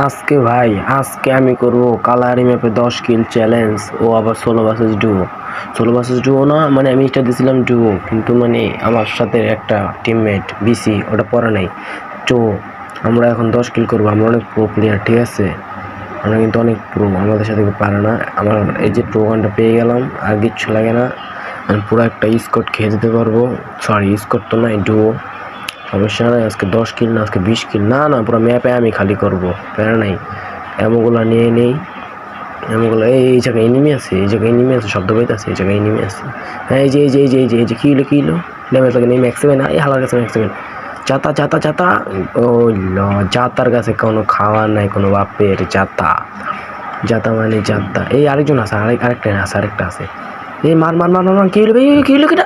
আজকে ভাই আজকে আমি করব কালারি ম্যাপে 10 কিল চ্যালেঞ্জ। ও আবার solo versus duo. Solo versus duo না, মানে আমি এটা দিয়েছিলাম ডুও, কিন্তু মানে আমার সাথে একটা টিমমেট বিসি ওটা পরে নাই। তো আমরা এখন 10 কিল করবো। আমরা অনেক প্রো প্লেয়ার, ঠিক আছে? আমরা কিন্তু অনেক প্রো, আমাদের সাথে কেউ পারে না। আমার এই যে প্রো গানটা পেয়ে গেলাম, আর কিচ্ছু লাগে না। আমি পুরো একটা স্কট খেয়ে দিতে পারবো। সরি, স্কট তো নাই, ডুও। সমস্যা নাই, আজকে 10 কিল না, আজকে 20 কিল। না না, পুরো ম্যাপে আমি খালি করবো, প্যারা নাই। এমোগুলো নিয়ে নেই, এমোগুলো। এই জায়গায় এনিমি আছে, এই জায়গায় এনিমি আছে, শব্দ পাইতেছে, এই জায়গায় এনিমি আছে। হ্যাঁ, এই যে এই যে এই যে এই যে এই যে কি হলো ড্যামেজ লাগে নেই। ম্যাক্সিমেন এই হালার কাছে ম্যাক্সিমেন। চাতা চাতা চাতা। ও জাতার কাছে কোনো খাওয়ার নাই, কোনো বাপের জাতা। জাতা মানে জাতা। এই আরেকজন আছে, আরেকটা আছে, আরেকটা আছে। এই মার মার মার মার মার। কি হলো ভাই, কি হলো কিটা?